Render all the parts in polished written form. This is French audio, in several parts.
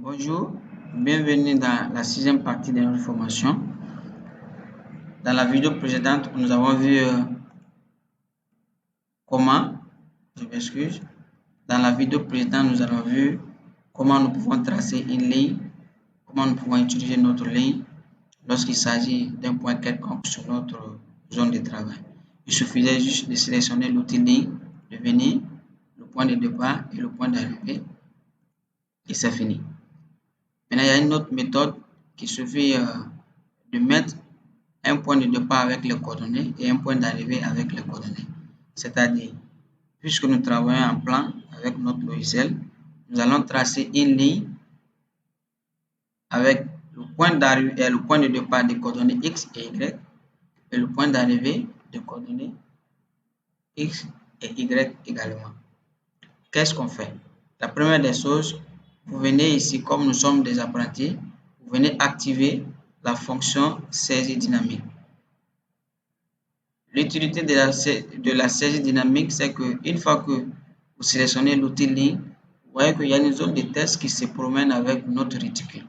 Bonjour, bienvenue dans la sixième partie de notre formation. Dans la vidéo précédente, nous avons vu Dans la vidéo précédente, nous avons vu comment nous pouvons tracer une ligne, comment nous pouvons utiliser notre ligne lorsqu'il s'agit d'un point quelconque sur notre zone de travail. Il suffisait juste de sélectionner l'outil ligne, de venir, le point de départ et le point d'arrivée, et c'est fini. Maintenant, il y a une autre méthode qui suffit de mettre un point de départ avec les coordonnées et un point d'arrivée avec les coordonnées. C'est-à-dire, puisque nous travaillons en plan avec notre logiciel, nous allons tracer une ligne avec le point d'arrivée et le point de départ des coordonnées X et Y et le point d'arrivée des coordonnées X et Y également. Qu'est-ce qu'on fait? La première des choses, vous venez ici, comme nous sommes des apprentis, vous venez activer la fonction saisie dynamique. L'utilité de la saisie dynamique, c'est qu'une fois que vous sélectionnez l'outil ligne, vous voyez qu'il y a une zone de test qui se promène avec notre réticule.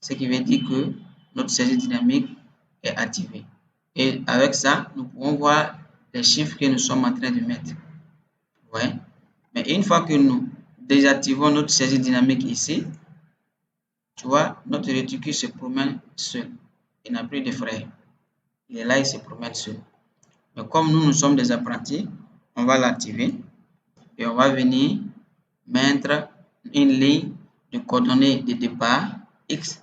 Ce qui veut dire que notre saisie dynamique est activée. Et avec ça, nous pouvons voir les chiffres que nous sommes en train de mettre. Vous voyez? Mais une fois que nous désactivons notre saisie dynamique ici, tu vois, notre réticule se promène seul. Il n'a plus de frein. Il est là, il se promène seul. Mais comme nous sommes des apprentis, on va l'activer et on va venir mettre une ligne de coordonnées de départ X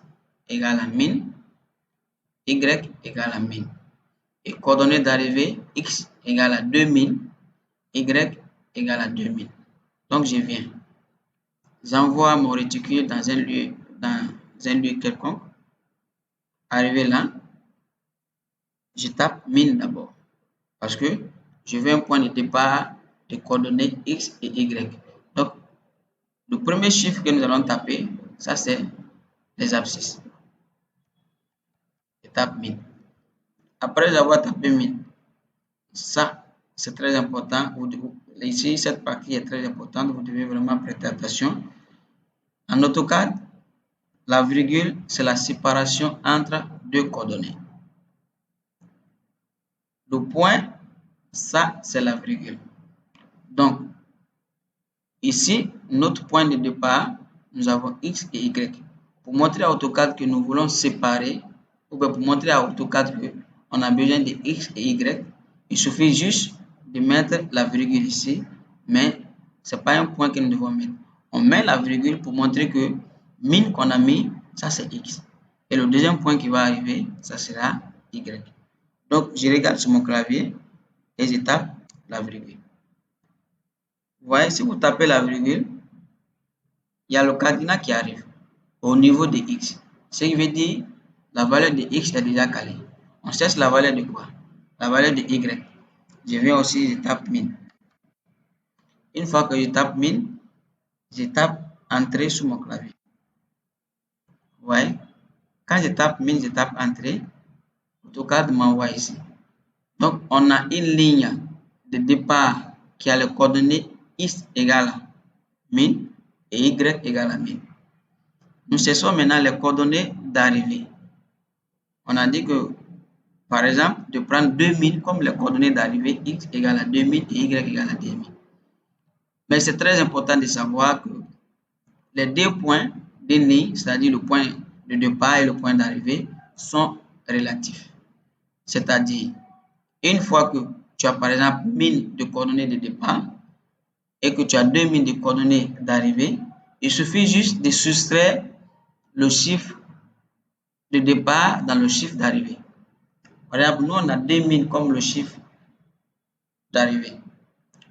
égale à 1000, Y égale à 1000. Et coordonnées d'arrivée X égale à 2000, Y égale à 2000. Donc je viens. J'envoie mon réticule dans un lieu quelconque. Arrivé là, je tape 1000 d'abord. Parce que je veux un point de départ de coordonnées X et Y. Donc, le premier chiffre que nous allons taper, ça c'est les abscisses. Je tape 1000. Après avoir tapé 1000, ça c'est très important. Ici, cette partie est très importante. Vous devez vraiment prêter attention. En AutoCAD, la virgule, c'est la séparation entre deux coordonnées. Le point, ça c'est la virgule. Donc, ici, notre point de départ, nous avons X et Y. Pour montrer à AutoCAD que nous voulons séparer, ou bien pour montrer à AutoCAD qu'on a besoin de X et Y, il suffit juste de mettre la virgule ici, mais ce n'est pas un point que nous devons mettre. On met la virgule pour montrer que 1000 qu'on a mis, ça c'est X. Et le deuxième point qui va arriver, ça sera Y. Donc, je regarde sur mon clavier et je tape la virgule. Vous voyez, si vous tapez la virgule, il y a le cadenas qui arrive au niveau de X. Ce qui veut dire la valeur de X est déjà calée. On cherche la valeur de quoi? La valeur de Y. Je viens aussi, je tape 1000. Une fois que je tape 1000, je tape Entrée sur mon clavier. Vous voyez? Quand je tape 1000, je tape Entrée. AutoCAD m'envoie ici. Donc, on a une ligne de départ qui a les coordonnées X égale à 1000 et Y égale à 1000. Nous cherchons maintenant les coordonnées d'arrivée. On a dit que, par exemple, de prendre 2000 comme les coordonnées d'arrivée, X égale à 2000 et Y égale à 2000. Mais c'est très important de savoir que les deux points d'une ligne, c'est-à-dire le point de départ et le point d'arrivée, sont relatifs. C'est-à-dire, une fois que tu as par exemple 1000 de coordonnées de départ et que tu as 2000 de coordonnées d'arrivée, il suffit juste de soustraire le chiffre de départ dans le chiffre d'arrivée. Par exemple, nous on a 2000 comme le chiffre d'arrivée.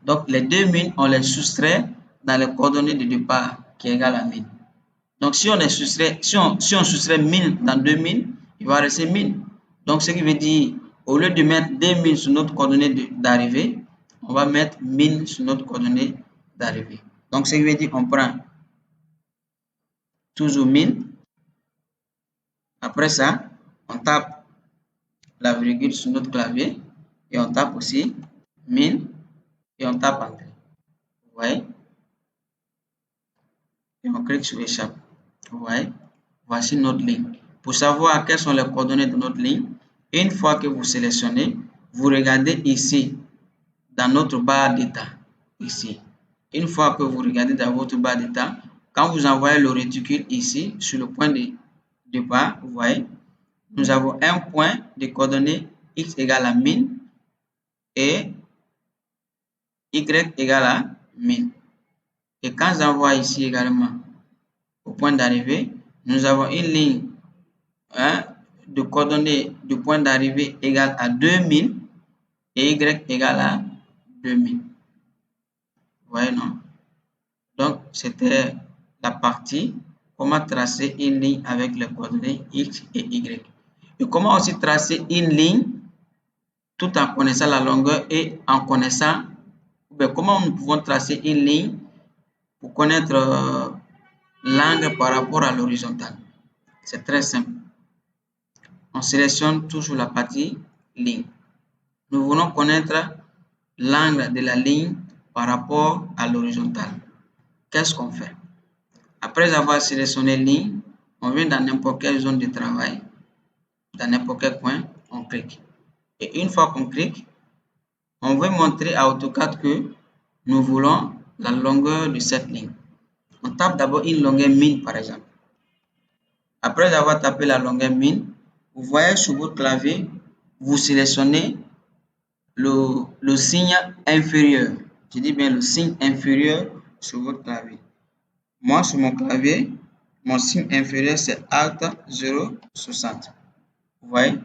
Donc les 2000, on les soustrait dans les coordonnées de départ qui est égal à 1000. Donc si on soustrait 1000 dans 2000, il va rester 1000. Donc ce qui veut dire, au lieu de mettre 2000 sur notre coordonnée d'arrivée, on va mettre 1000 sur notre coordonnée d'arrivée. Donc ce qui veut dire, on prend toujours 1000. Après ça, on tape la virgule sur notre clavier et on tape aussi 1000 et on tape Entrée. Vous voyez? et on clique sur échappe. Vous voyez, voici notre ligne. Pour savoir quelles sont les coordonnées de notre ligne, une fois que vous sélectionnez, vous regardez ici dans notre barre d'état. Ici. Une fois que vous regardez dans votre barre d'état, quand vous envoyez le réticule ici, sur le point de départ, vous voyez, nous avons un point de coordonnées x égale à 1000 et y égale à 1000. Et quand j'envoie ici également au point d'arrivée, nous avons une ligne de coordonnées du point d'arrivée égale à 2000 et y égale à 2000. Vous voyez, non? Donc, c'était la partie comment tracer une ligne avec les coordonnées x et y. Et comment aussi tracer une ligne tout en connaissant la longueur et en connaissant comment nous pouvons tracer une ligne pour connaître l'angle par rapport à l'horizontale. C'est très simple. On sélectionne toujours la partie ligne. Nous voulons connaître l'angle de la ligne par rapport à l'horizontale. Qu'est-ce qu'on fait? Après avoir sélectionné ligne, on vient dans n'importe quelle zone de travail, dans n'importe quel coin, on clique. Et une fois qu'on clique, on veut montrer à AutoCAD que nous voulons la longueur de cette ligne. On tape d'abord une longueur 1000 par exemple. Après avoir tapé la longueur 1000, vous voyez sur votre clavier, vous sélectionnez le signe inférieur. Je dis bien le signe inférieur sur votre clavier. Moi, sur mon clavier, mon signe inférieur, c'est Alt 060. Vous voyez?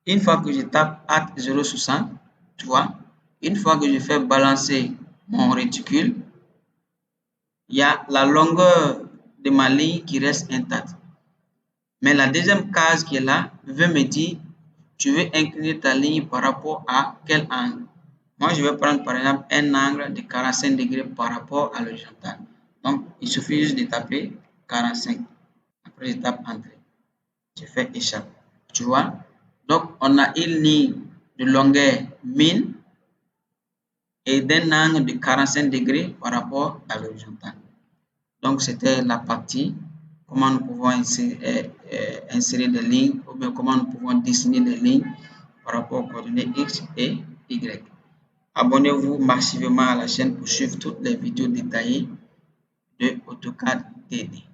Une fois que je tape Alt 060, tu vois, une fois que je fais balancer mon réticule, il y a la longueur de ma ligne qui reste intacte. Mais la deuxième case qui est là veut me dire, tu veux incliner ta ligne par rapport à quel angle? Moi, je vais prendre par exemple un angle de 45 degrés par rapport à l'horizontale. Donc, il suffit juste de taper 45. Après, je tape Entrée. Je fais échappe. Tu vois? Donc, on a une ligne de longueur 1000 et d'un angle de 45 degrés par rapport à l'horizontale. Donc, c'était la partie comment nous pouvons insérer des lignes ou bien comment nous pouvons dessiner des lignes par rapport aux coordonnées X et Y. Abonnez-vous massivement à la chaîne pour suivre toutes les vidéos détaillées de AutoCAD DD.